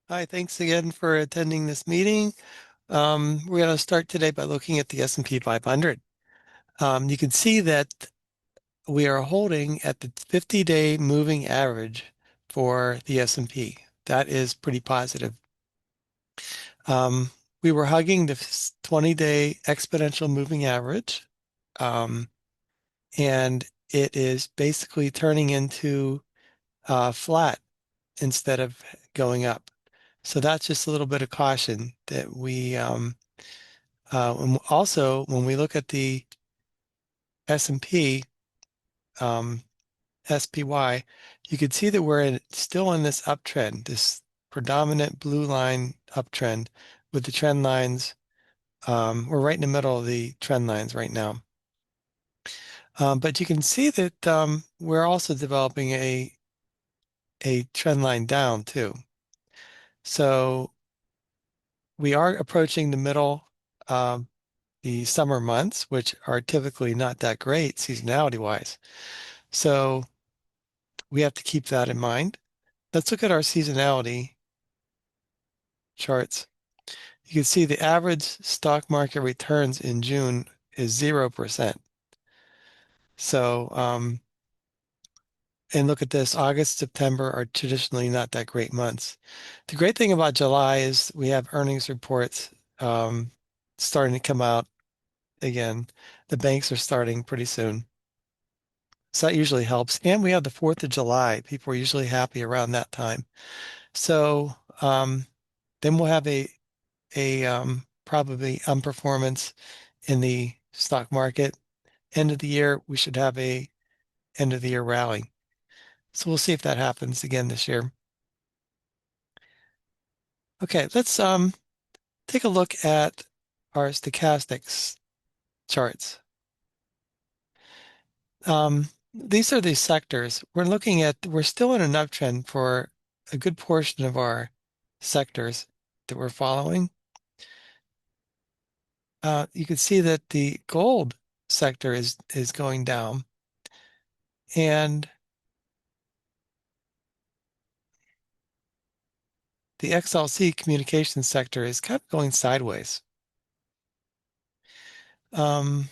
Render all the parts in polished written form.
Hi, thanks again for attending this meeting. We're going to start today by looking at the S&P 500. You can see that we are holding at the 50-day moving average for the S&P. That is pretty positive. Um, we were hugging the 20-day exponential moving average, um, and it is basically turning into flat instead of going up. So that's just a little bit of caution that and also, when we look at the S&P, um, SPY, you can see that still in this uptrend, this predominant blue line uptrend with the trend lines. We're right in the middle of the trend lines right now. But you can see that we're also developing a trend line down too. So we are approaching the middle, um, the summer months, which are typically not that great seasonality wise. So we have to keep that in mind. Let's look at our seasonality charts. You can see the average stock market returns in June is 0%. So, and look at this, August, September are traditionally not that great months. The great thing about July is we have earnings reports um, starting to come out again. The banks are starting pretty soon. So that usually helps. And we have the 4th of July. People are usually happy around that time. So then we'll have a probably unperformance in the stock market. End of the year, we should have a end of the year rally. So we'll see if that happens again this year. Okay, let's take a look at our stochastics charts. These are the sectors. We're still in an uptrend for a good portion of our sectors that we're following. You can see that the gold sector is going down, and the XLC communications sector is kind of going sideways. Um,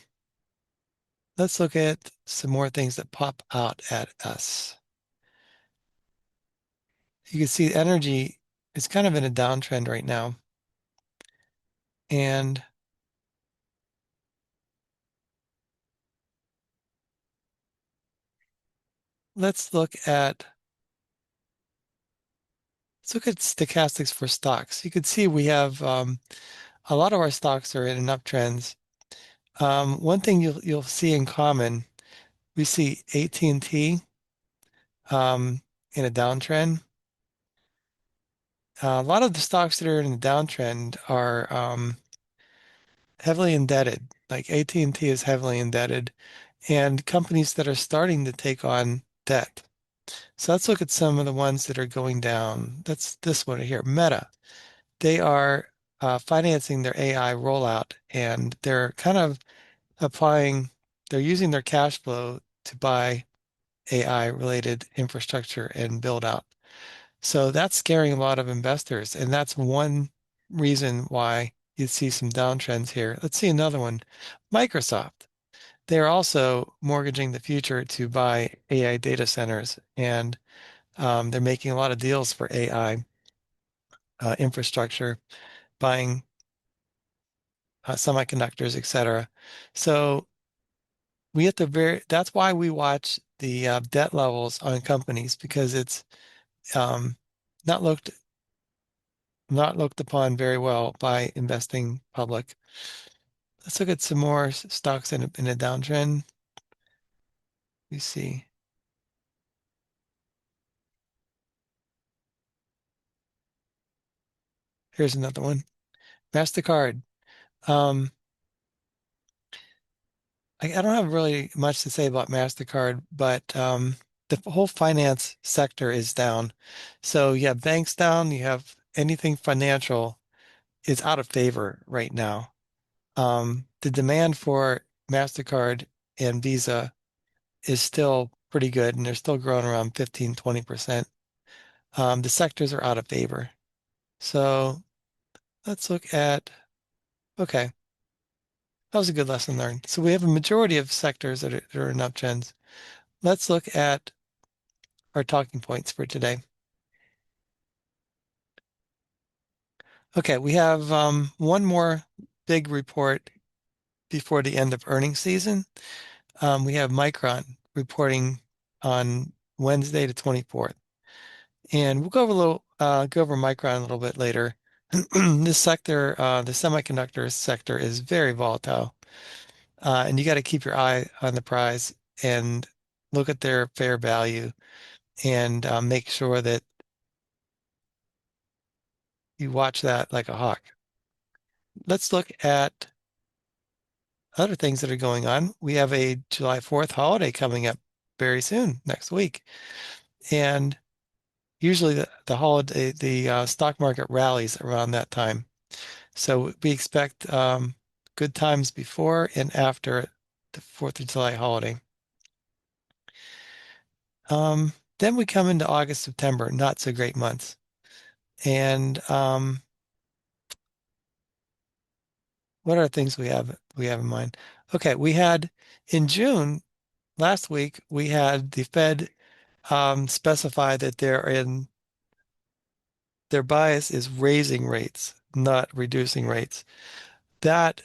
let's look at some more things that pop out at us. You can see energy is kind of in a downtrend right now. And let's look at stochastics for stocks. You can see we have a lot of our stocks are in an uptrends. One thing you'll see in common, we see AT&T in a downtrend. A lot of the stocks that are in the downtrend are heavily indebted. Like AT&T is heavily indebted, and companies that are starting to take on debt. So let's look at some of the ones that are going down. That's this one here, Meta. They are financing their AI rollout, and they're kind of applying, they're using their cash flow to buy AI related infrastructure and build out. So that's scaring a lot of investors, and that's one reason why you see some downtrends here. Let's see another one. Microsoft. They're also mortgaging the future to buy AI data centers, and they're making a lot of deals for AI infrastructure, buying semiconductors, etc. So that's why we watch the debt levels on companies because it's um, not looked not looked upon very well by investing public. Let's look at some more stocks in a downtrend. You see, here's another one. MasterCard. Um, I don't have really much to say about MasterCard, but the whole finance sector is down. So you have banks down, you have anything financial is out of favor right now. The demand for MasterCard and Visa is still pretty good, and they're still growing around 15, 20%. The sectors are out of favor. So let's look at, okay, that was a good lesson learned. So we have a majority of sectors that are in uptrends. Let's look at our talking points for today. Okay, we have one more big report before the end of earnings season. We have Micron reporting on Wednesday the 24th. And we'll go over Micron a little bit later. This sector, the semiconductor sector, is very volatile, and you got to keep your eye on the prize and look at their fair value and make sure that you watch that like a hawk. Let's look at other things that are going on. We have a July 4th holiday coming up very soon, next week, and usually the holiday, the stock market rallies around that time. So we expect good times before and after the 4th of July holiday. Then we come into August, September, not so great months. And what are things we have in mind? Okay, we had in June last week we had the Fed specify that their bias is raising rates, not reducing rates. That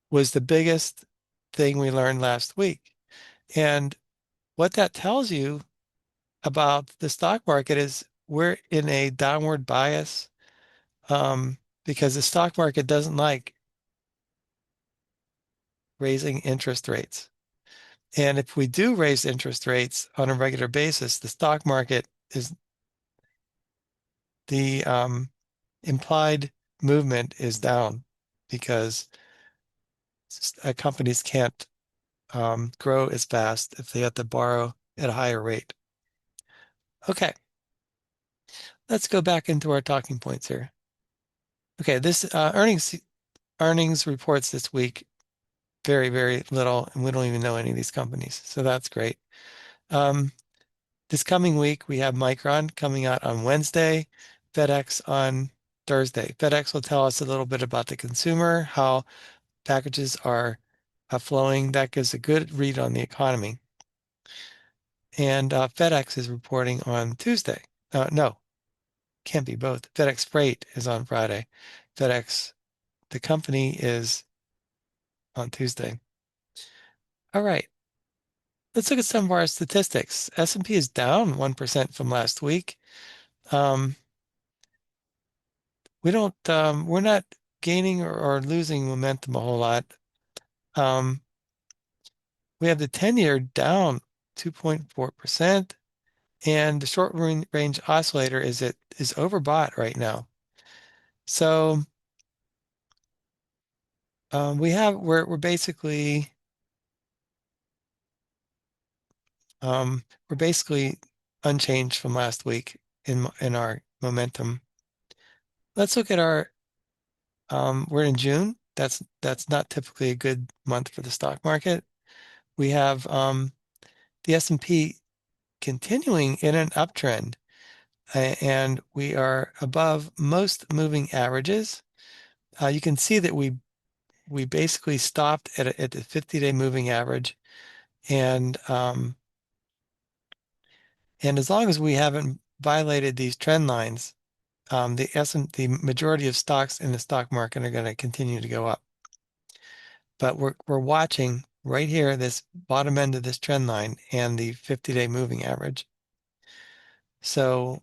was the biggest thing we learned last week. And what that tells you about the stock market is we're in a downward bias because the stock market doesn't like raising interest rates. And if we do raise interest rates on a regular basis, the stock market is the implied movement is down because companies can't grow as fast if they have to borrow at a higher rate. Okay, let's go back into our talking points here. Okay, this earnings reports this week, very, very little, and we don't even know any of these companies. So that's great. This coming week, we have Micron coming out on Wednesday, FedEx on Thursday. FedEx will tell us a little bit about the consumer, how packages are flowing. That gives a good read on the economy. And FedEx is reporting on Tuesday. No, can't be both. FedEx Freight is on Friday. FedEx, the company, is on Tuesday. All right. Let's look at some of our statistics. S&P is down 1% from last week. Um, we're not gaining or losing momentum a whole lot. Um, we have the 10-year down 2.4%, and the short range oscillator is overbought right now. So we're basically we're basically unchanged from last week in our momentum. Let's look at our we're in June. That's not typically a good month for the stock market. We have the S&P continuing in an uptrend, and we are above most moving averages. You can see that we basically stopped at the 50-day moving average, and as long as we haven't violated these trend lines, the majority of stocks in the stock market are going to continue to go up. But we're watching right here this bottom end of this trend line and the 50-day moving average. So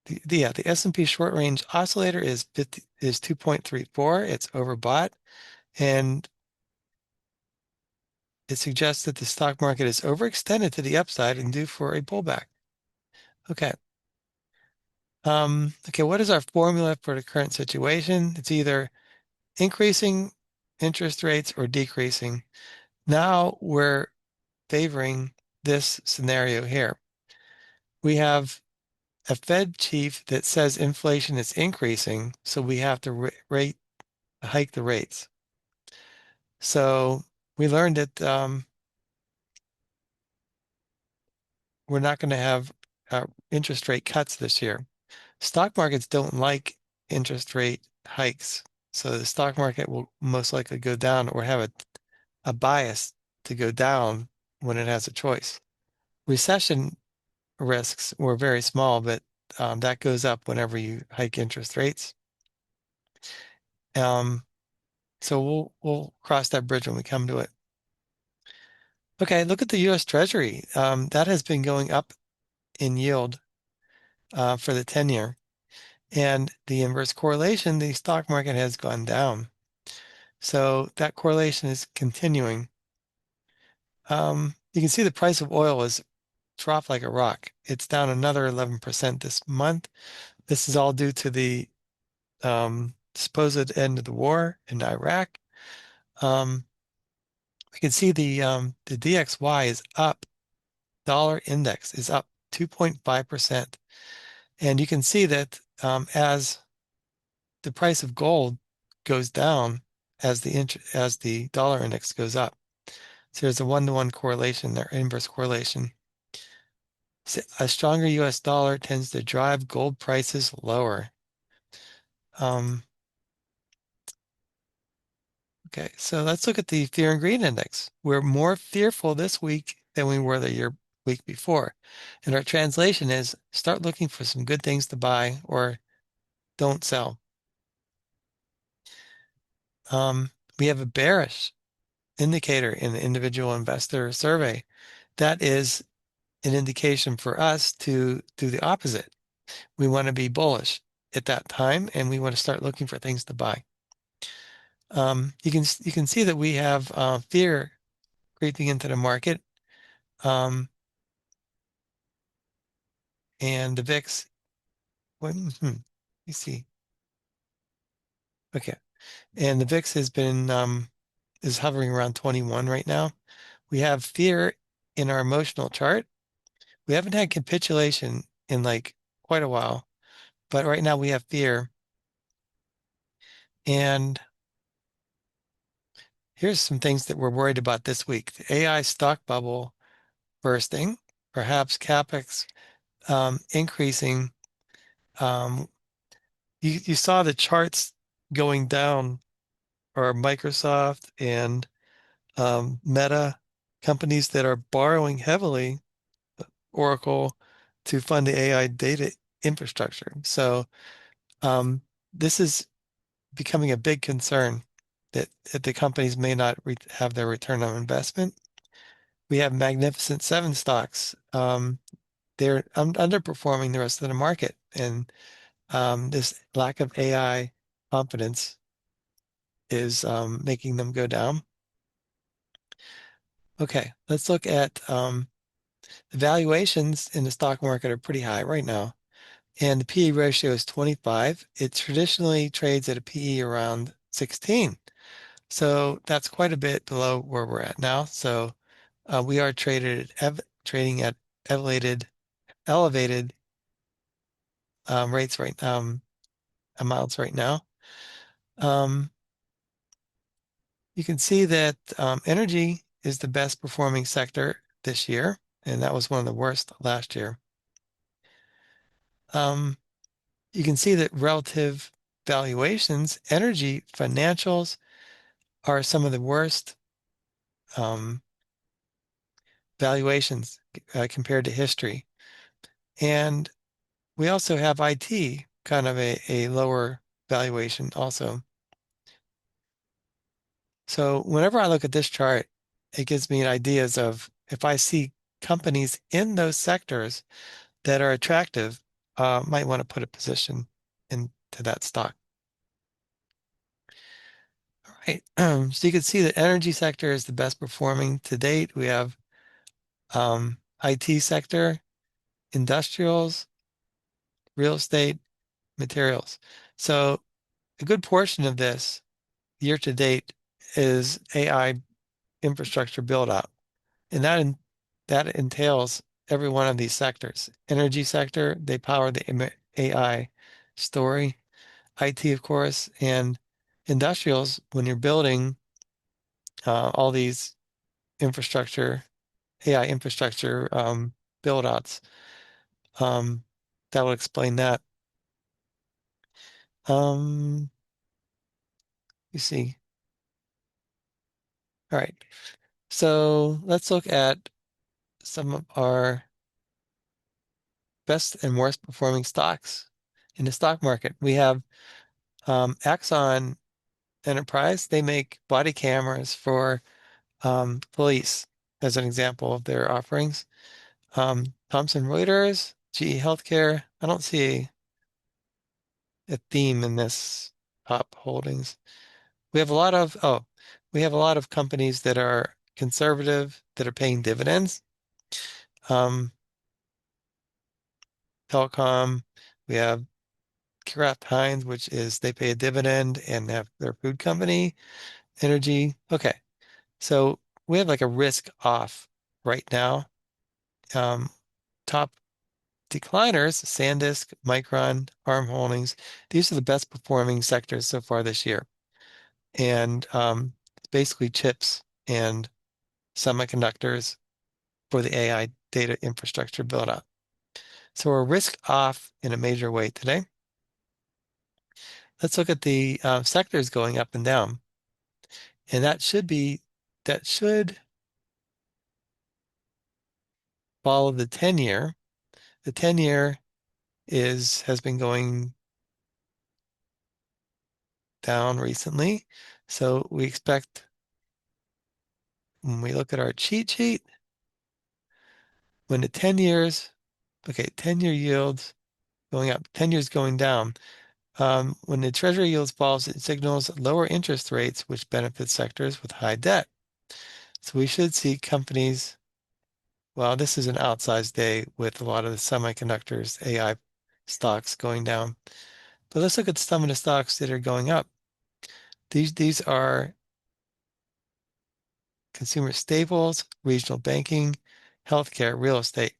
the S&P short range oscillator is 2.34. It's overbought, and it suggests that the stock market is overextended to the upside and due for a pullback. Okay. Okay, what is our formula for the current situation? It's either increasing interest rates or decreasing. Now we're favoring this scenario here. We have a Fed chief that says inflation is increasing, so we have to hike the rates. So we learned that we're not going to have interest rate cuts this year. Stock markets don't like interest rate hikes. So the stock market will most likely go down or have a bias to go down when it has a choice. Recession risks were very small, but that goes up whenever you hike interest rates. Um, so we'll cross that bridge when we come to it. Okay, look at the U.S. Treasury. That has been going up in yield for the 10-year. And the inverse correlation, the stock market has gone down. So that correlation is continuing. You can see the price of oil has dropped like a rock. It's down another 11% this month. This is all due to the supposed end of the war in Iraq. Um, we can see the DXY is up. Dollar index is up 2.5%. And you can see that as the price of gold goes down, as the dollar index goes up. So there's a one-to-one correlation there, inverse correlation. So a stronger US dollar tends to drive gold prices lower. Um, okay, so let's look at the fear and greed index. We're more fearful this week than we were the week before. And our translation is start looking for some good things to buy or don't sell. We have a bearish indicator in the individual investor survey. That is an indication for us to do the opposite. We want to be bullish at that time, and we want to start looking for things to buy. You can see that we have fear creeping into the market, and the VIX. You see, okay, and the VIX has been is hovering around 21 right now. We have fear in our emotional chart. We haven't had capitulation in like quite a while, but right now we have fear. And here's some things that we're worried about this week. The AI stock bubble bursting, perhaps CapEx increasing. Um, you saw the charts going down, or Microsoft and Meta, companies that are borrowing heavily, Oracle, to fund the AI data infrastructure. So this is becoming a big concern that the companies may not have their return on investment. We have Magnificent Seven stocks. They're underperforming the rest of the market, and this lack of AI confidence is making them go down. Okay, let's look at the valuations in the stock market are pretty high right now, and the PE ratio is 25. It traditionally trades at a PE around 16. So that's quite a bit below where we're at now. So we are trading at elevated rates right amounts right now. Um, you can see that energy is the best performing sector this year, and that was one of the worst last year. Um, you can see that relative valuations, energy financials are some of the worst um, valuations compared to history. And we also have IT, kind of a lower valuation also. So whenever I look at this chart, it gives me ideas of if I see companies in those sectors that are attractive, might want to put a position into that stock. All right. So you can see the energy sector is the best performing to date. We have IT sector, industrials, real estate, materials. So a good portion of this year to date is AI infrastructure build out. And that entails every one of these sectors. Energy sector, they power the AI story. IT, of course, and industrials, when you're building all these infrastructure, AI infrastructure build outs, um, that will explain that. You see. All right. So let's look at some of our best and worst performing stocks in the stock market. We have Axon Enterprise. They make body cameras for police, as an example of their offerings. Thomson Reuters, GE Healthcare. I don't see a theme in this top holdings. We have a lot of, we have a lot of companies that are conservative, that are paying dividends. Um, Telecom, we have Kraft Heinz, which is they pay a dividend and have their food company. Energy. Okay. So we have like a risk off right now. Um, Top decliners, SanDisk, Micron, Arm Holdings. These are the best performing sectors so far this year. And it's basically chips and semiconductors for the AI data infrastructure build up. So we're risk off in a major way today. Let's look at the sectors going up and down. And that should follow the 10-year. The 10-year has been going down recently. So we expect when we look at our cheat sheet, when the 10 years, okay, 10-year yields going up, 10 years going down. When the treasury yields falls, it signals lower interest rates, which benefits sectors with high debt. So we should see companies, well, this is an outsized day with a lot of the semiconductors, AI stocks going down. But let's look at some of the stocks that are going up. These are consumer staples, regional banking, healthcare, real estate.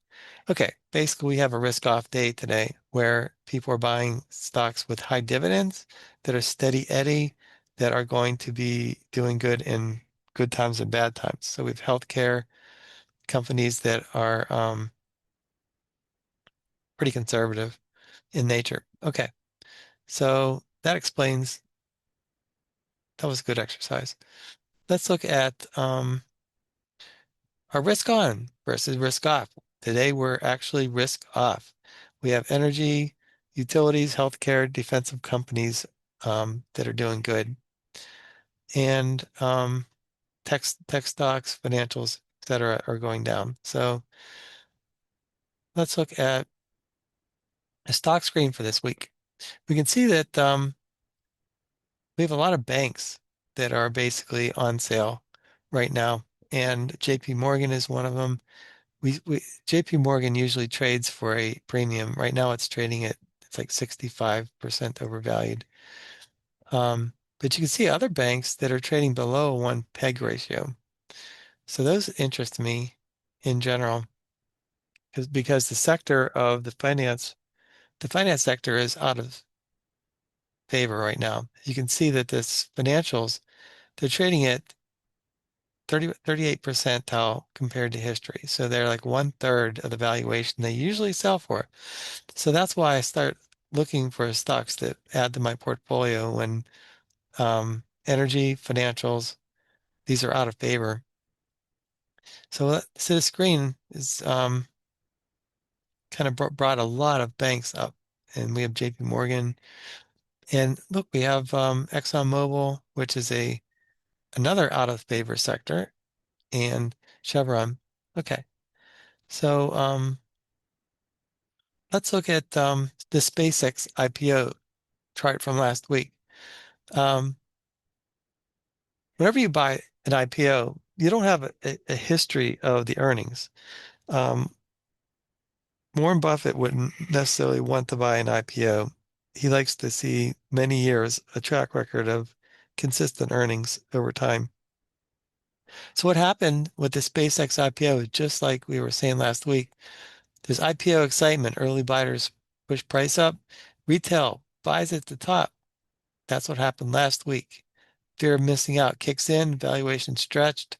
Okay, basically we have a risk-off day today where people are buying stocks with high dividends that are steady eddy, that are going to be doing good in good times and bad times. So we have healthcare companies that are pretty conservative in nature. Okay, so that explains, that was a good exercise. Let's look at our risk on versus risk off. Today, we're actually risk off. We have energy, utilities, healthcare, defensive companies that are doing good, and tech stocks, financials, et cetera, are going down. So let's look at a stock screen for this week. We can see that we have a lot of banks that are basically on sale right now, and JP Morgan is one of them. We JP Morgan usually trades for a premium. Right now it's trading at it's like 65% overvalued. But you can see other banks that are trading below one peg ratio. So those interest me in general because the sector of the finance sector is out of favor right now. You can see that this financials, they're trading at 38 percentile compared to history. So they're like 1/3 of the valuation they usually sell for. So that's why I start looking for stocks that add to my portfolio when energy, financials, these are out of favor. So the screen is kind of brought a lot of banks up, and we have JP Morgan, and look, we have ExxonMobil, which is another out of favor sector, and Chevron. Okay, so let's look at the SpaceX IPO chart from last week. Um, Whenever you buy an IPO, you don't have a history of the earnings. Um, Warren Buffett wouldn't necessarily want to buy an IPO. He likes to see many years, a track record of consistent earnings over time. So what happened with the SpaceX IPO, just like we were saying last week, there's IPO excitement. Early buyers push price up. Retail buys at the top. That's what happened last week. Fear of missing out kicks in, valuation stretched.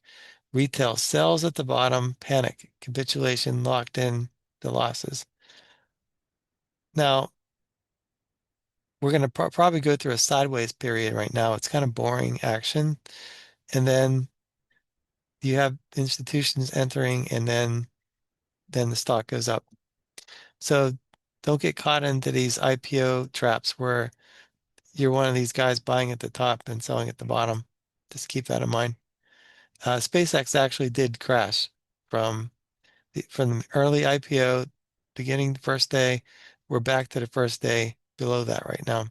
Retail sells at the bottom, panic, capitulation, locked in the losses. Now, we're going to probably go through a sideways period right now. It's kind of boring action. And then you have institutions entering, and then the stock goes up. So don't get caught into these IPO traps where you're one of these guys buying at the top and selling at the bottom. Just keep that in mind. SpaceX actually did crash from from the early IPO, beginning the first day. We're back to the first day below that right now.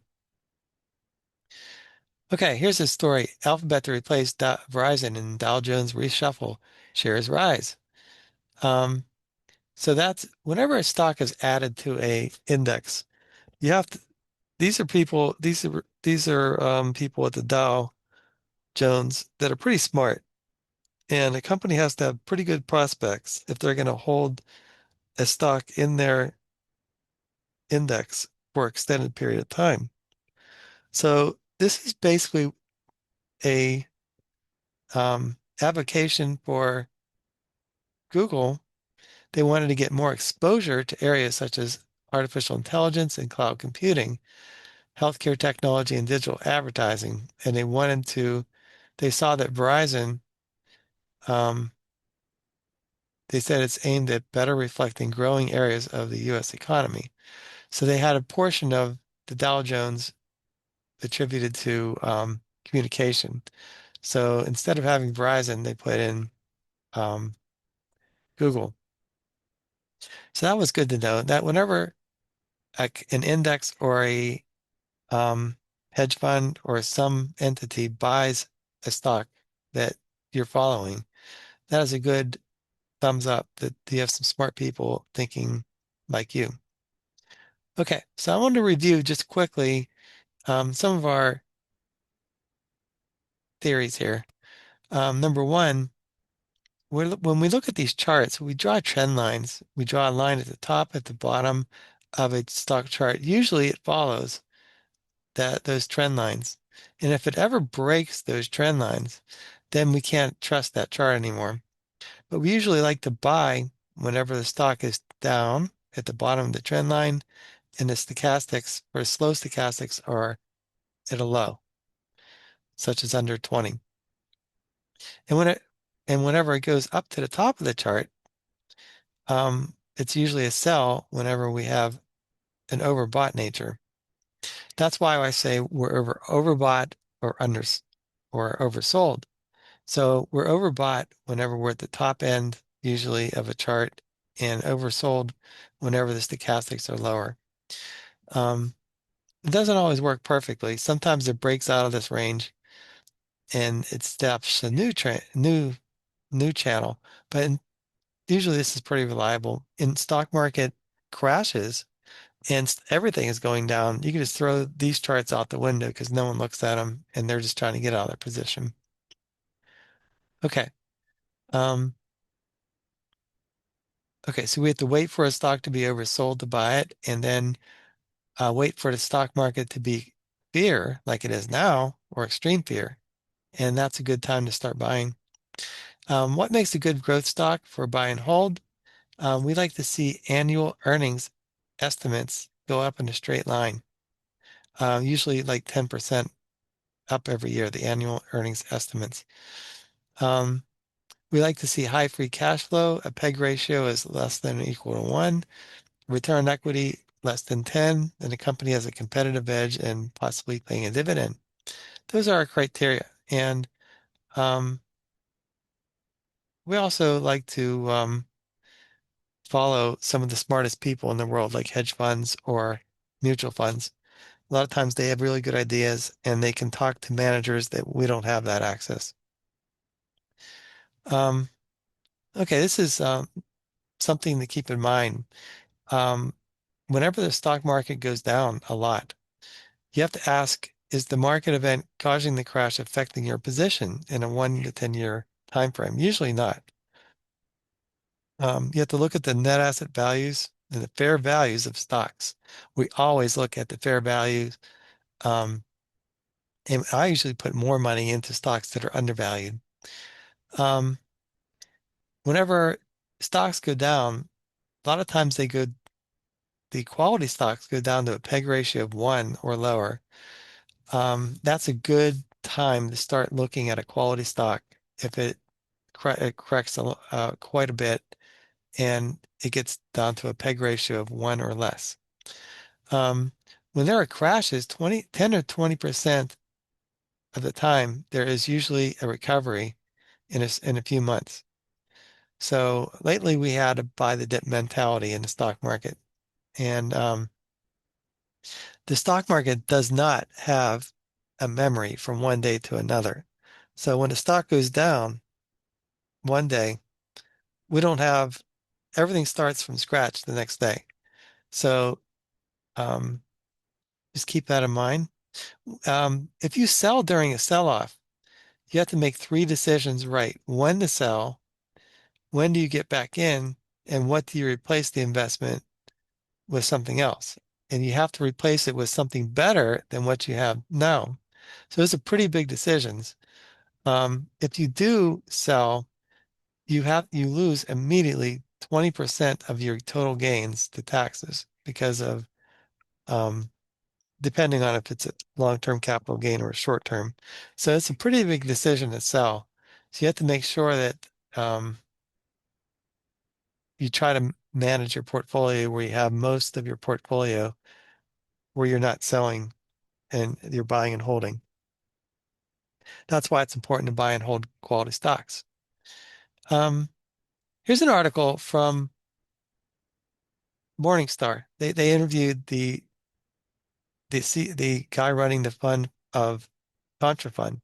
Okay, here's a story. Alphabet to replace Verizon and Dow Jones reshuffle. Shares rise. Um, so that's whenever a stock is added to a index, you have to, these are people at the Dow Jones that are pretty smart. And a company has to have pretty good prospects if they're going to hold a stock in their index for an extended period of time. So this is basically a application for Google. They wanted to get more exposure to areas such as artificial intelligence and cloud computing, healthcare technology, and digital advertising. And they saw that Verizon, um, they said it's aimed at better reflecting growing areas of the U.S. economy. So they had a portion of the Dow Jones attributed to communication. So instead of having Verizon, they put in um, Google. So that was good to know that whenever an index or a um, hedge fund or some entity buys a stock that you're following, that is a good thumbs up that you have some smart people thinking like you. Okay, so I want to review just quickly some of our theories here. Number one, when we look at these charts, we draw trend lines. We draw a line at the top, at the bottom of a stock chart. Usually it follows those trend lines. And if it ever breaks those trend lines, then we can't trust that chart anymore. But we usually like to buy whenever the stock is down at the bottom of the trend line and the stochastics or slow stochastics are at a low, such as under 20. And whenever it goes up to the top of the chart, it's usually a sell whenever we have an overbought nature. That's why I say we're overbought or under or oversold. So we're overbought whenever we're at the top end, usually of a chart, and oversold whenever the stochastics are lower. Um, it doesn't always work perfectly. Sometimes it breaks out of this range and it steps a new channel. But usually this is pretty reliable. In stock market crashes and everything is going down, you can just throw these charts out the window because no one looks at them and they're just trying to get out of their position. Okay. Um, okay, so we have to wait for a stock to be oversold to buy it, and then wait for the stock market to be fear, like it is now, or extreme fear, and that's a good time to start buying. What makes a good growth stock for buy and hold? We like to see annual earnings estimates go up in a straight line, usually like 10% up every year, the annual earnings estimates. Um, we like to see high free cash flow. A PEG ratio is less than or equal to 1. Return on equity less than 10, then the company has a competitive edge and possibly paying a dividend. Those are our criteria. And um, we also like to follow some of the smartest people in the world, like hedge funds or mutual funds. A lot of times they have really good ideas and they can talk to managers that we don't have that access. Um, okay, this is something to keep in mind. Um, whenever the stock market goes down a lot, you have to ask, is the market event causing the crash affecting your position in a 1 to 10 year time frame? Usually not. You have to look at the net asset values and the fair values of stocks. We always look at the fair values. Um, and I usually put more money into stocks that are undervalued. Um, whenever stocks go down, a lot of times the quality stocks go down to a PEG ratio of 1 or lower, that's a good time to start looking at a quality stock if it corrects quite a bit and it gets down to a PEG ratio of 1 or less. When there are crashes, 10 or 20% of the time, there is usually a recovery in a few months. So lately we had a buy the dip mentality in the stock market. And the stock market does not have a memory from one day to another. So when the stock goes down one day, we don't have everything starts from scratch the next day. So um, just keep that in mind. If you sell during a sell-off, you have to make three decisions right. When to sell, when do you get back in, and what do you replace the investment with something else? And you have to replace it with something better than what you have now. So those are pretty big decisions. If you do sell, you lose immediately 20% of your total gains to taxes because of um, depending on if it's a long-term capital gain or a short-term. So it's a pretty big decision to sell. So you have to make sure that you try to manage your portfolio where you have most of your portfolio where you're not selling and you're buying and holding. That's why it's important to buy and hold quality stocks. Um, Here's an article from Morningstar. They interviewed the guy running the fund of Contrafund.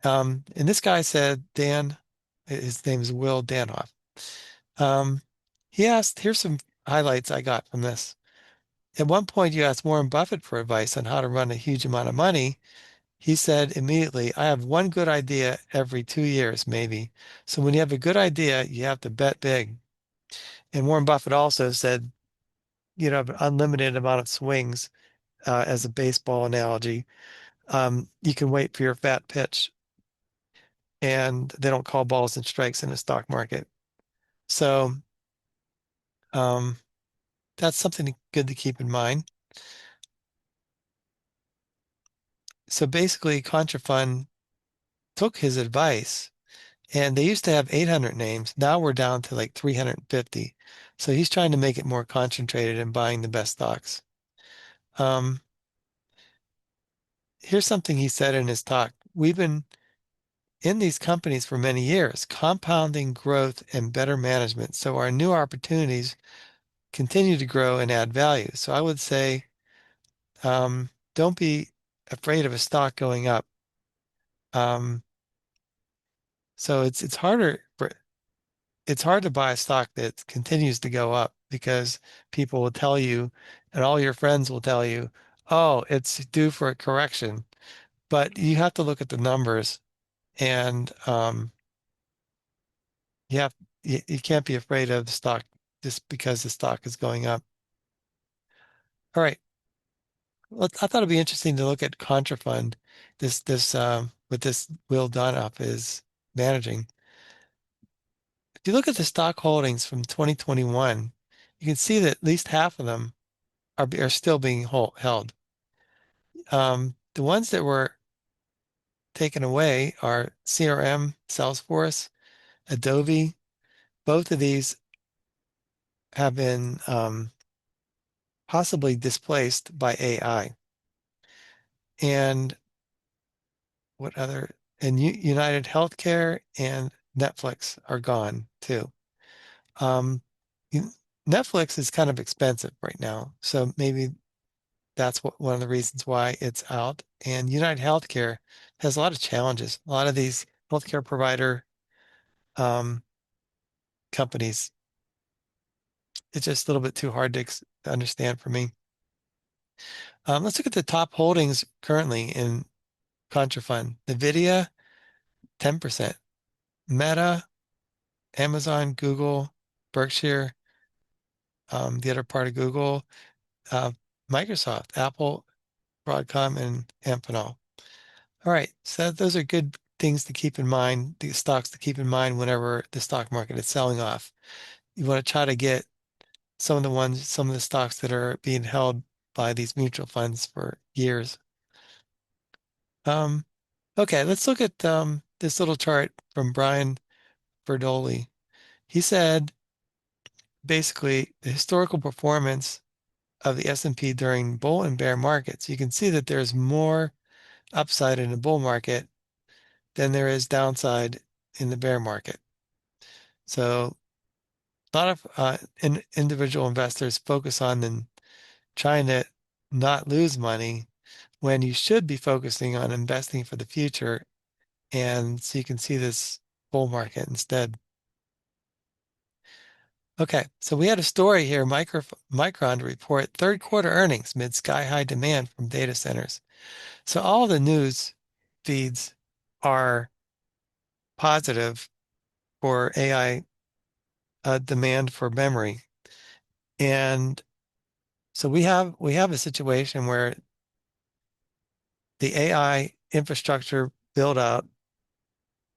And this guy said, his name is Will Danhoff. Um, he asked, here's some highlights I got from this. At one point, you asked Warren Buffett for advice on how to run a huge amount of money. He said immediately, I have one good idea every 2 years, maybe. So when you have a good idea, you have to bet big. And Warren Buffett also said, you know, unlimited amount of swings as a baseball analogy. You can wait for your fat pitch, and they don't call balls and strikes in the stock market. So um, that's something good to keep in mind. So basically, Contrafund took his advice, and they used to have 800 names. Now we're down to like 350. So he's trying to make it more concentrated in buying the best stocks. Um, Here's something he said in his talk. We've been in these companies for many years, compounding growth and better management. So our new opportunities continue to grow and add value. So I would say, don't be afraid of a stock going up. Um, so it's hard to buy a stock that continues to go up because people will tell you, and all your friends will tell you, oh, it's due for a correction. But you have to look at the numbers, and you have you can't be afraid of the stock just because the stock is going up. All right. Well, I thought it'd be interesting to look at Contrafund, this what this Will Donoff is managing. If you look at the stock holdings from 2021, you can see that at least half of them are still being held. The ones that were taken away are CRM, Salesforce, Adobe. Both of these have been possibly displaced by AI. And what other? And United Healthcare and Netflix are gone too. Um, you- Netflix is kind of expensive right now, so maybe that's one of the reasons why it's out. And United Healthcare has a lot of challenges. A lot of these healthcare provider um, companies, it's just a little bit too hard to understand for me. Let's look at the top holdings currently in Contrafund. NVIDIA, 10%. Meta, Amazon, Google, Berkshire, the other part of Google, uh, Microsoft, Apple, Broadcom, and Amphenol. All right, so those are good things to keep in mind, the stocks to keep in mind whenever the stock market is selling off. You want to try to get some of the stocks that are being held by these mutual funds for years. Um, okay, let's look at this little chart from Brian Verdoli. He said basically the historical performance of the S&P during bull and bear markets. You can see that there's more upside in the bull market than there is downside in the bear market. So a lot of individual investors focus on trying to not lose money when you should be focusing on investing for the future. And so you can see this bull market instead. Okay, so we had a story here, Micron to report third quarter earnings mid sky high demand from data centers. So all the news feeds are positive for AI demand for memory. And so we have a situation where the AI infrastructure build out,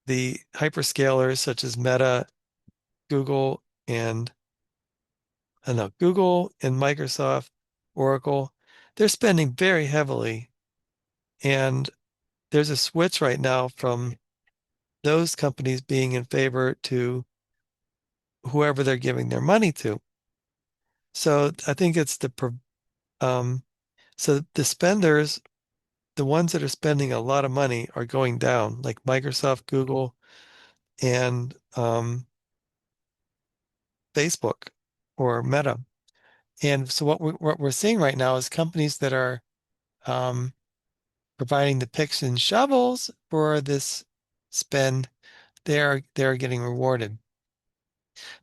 the hyperscalers such as Meta, Google, and I know Google and Microsoft, Oracle, they're spending very heavily. And there's a switch right now from those companies being in favor to whoever they're giving their money to. So I think it's um, so the spenders, the ones that are spending a lot of money are going down, like Microsoft, Google, and Facebook or Meta. And so what we're seeing right now is companies that are um, providing the picks and shovels for this spend, they're getting rewarded.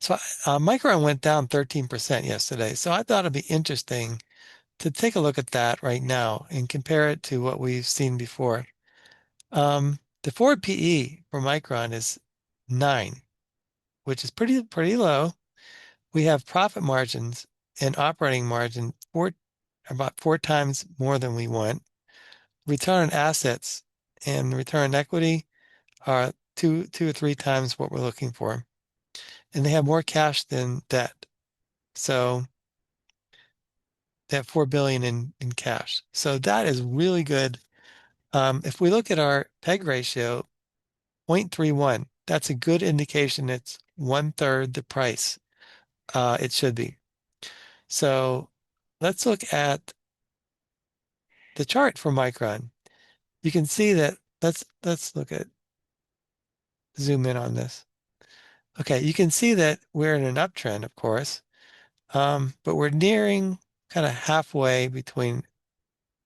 So Micron went down 13% yesterday. So I thought it'd be interesting to take a look at that right now and compare it to what we've seen before. The forward PE for Micron is 9, which is pretty low. We have profit margins and operating margin about 4 times more than we want. Return on assets and return on equity are two or 3 times what we're looking for. And they have more cash than debt. So they have 4 billion in cash. So that is really good. If we look at our PEG ratio, 0.31, that's a good indication it's 1/3 the price it should be. So let's look at the chart for Micron. You can see that let's look at zoom in on this. Okay, you can see that we're in an uptrend, of course, but we're nearing kind of halfway between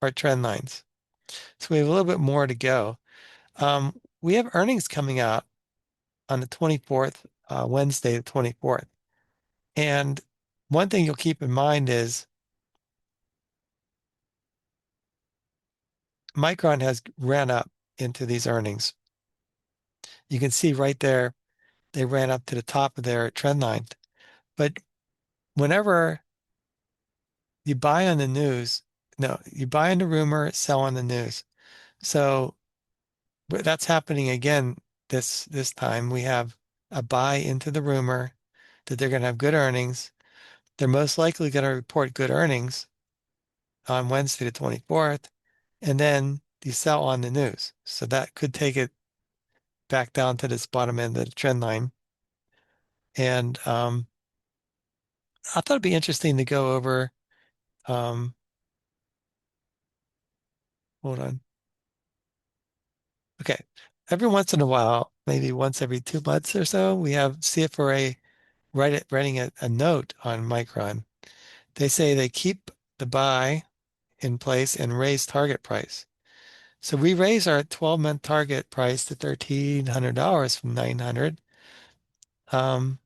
our trend lines. So we have a little bit more to go. We have earnings coming out on the 24th, Wednesday, the 24th. And one thing you'll keep in mind is Micron has ran up into these earnings. You can see right there, they ran up to the top of their trend line. But whenever you buy on the news, no, you buy on the rumor, sell on the news. So but that's happening again this time. We have a buy into the rumor that they're going to have good earnings. They're most likely going to report good earnings on Wednesday the 24th, and then you sell on the news. So that could take it back down to this bottom end of the trend line. And I thought it'd be interesting to go over. Um, hold on. Okay. Every once in a while, maybe once every 2 months or so, we have CFRA writing a note on Micron. They say they keep the buy in place and raise target price. So we raise our 12-month target price to $1,300 from 900. Um,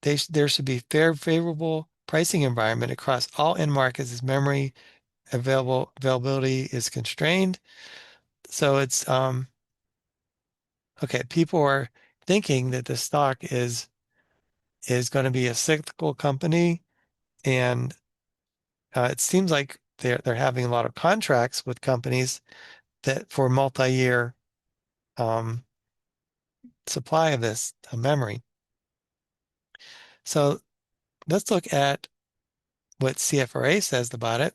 there should be favorable pricing environment across all end markets as memory availability is constrained. So it's okay. People are thinking that the stock is going to be a cyclical company, and it seems like they're having a lot of contracts with companies that for multi-year um, supply of this memory. So let's look at what CFRA says about it.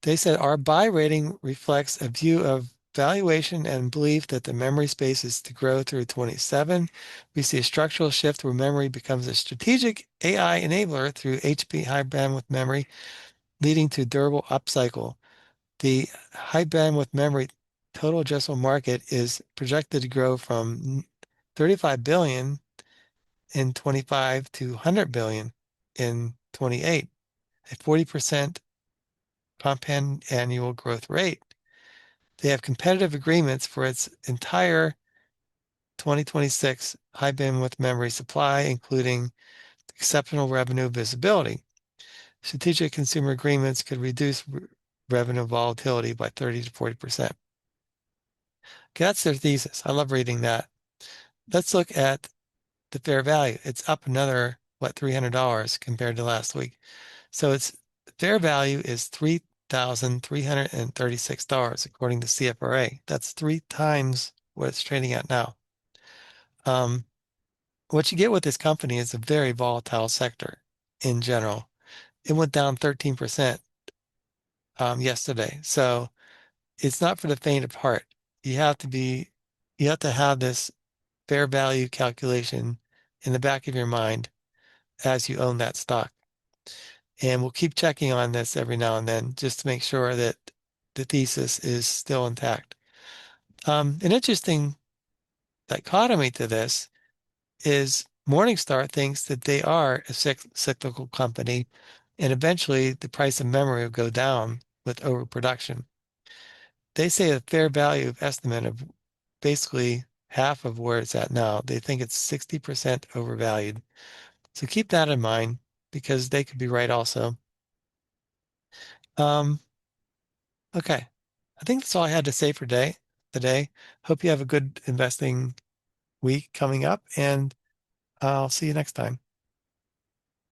They said our buy rating reflects a view of valuation and belief that the memory space is to grow through 27. We see a structural shift where memory becomes a strategic AI enabler through HP high bandwidth memory, leading to durable upcycle. The high bandwidth memory total addressable market is projected to grow from 35 billion in 25 to 100 billion in 28, a 40% compound annual growth rate. They have competitive agreements for its entire 2026 high bandwidth memory supply, including exceptional revenue visibility. Strategic consumer agreements could reduce revenue volatility by 30 to 40%. Okay, that's their thesis. I love reading that. Let's look at the fair value. It's up another, what, $300 compared to last week. So its fair value is $3,336 according to CFRA. That's 3 times what it's trading at now. What you get with this company is a very volatile sector in general. It went down 13% yesterday. So it's not for the faint of heart. You have to be, you have to have this fair value calculation in the back of your mind as you own that stock. And we'll keep checking on this every now and then just to make sure that the thesis is still intact. An interesting dichotomy to this is Morningstar thinks that they are a cyclical company, and eventually the price of memory will go down with overproduction. They say a fair value estimate of basically half of where it's at now. They think it's 60% overvalued. So keep that in mind because they could be right also. Um, okay. I think that's all I had to say for today. Hope you have a good investing week coming up, and I'll see you next time.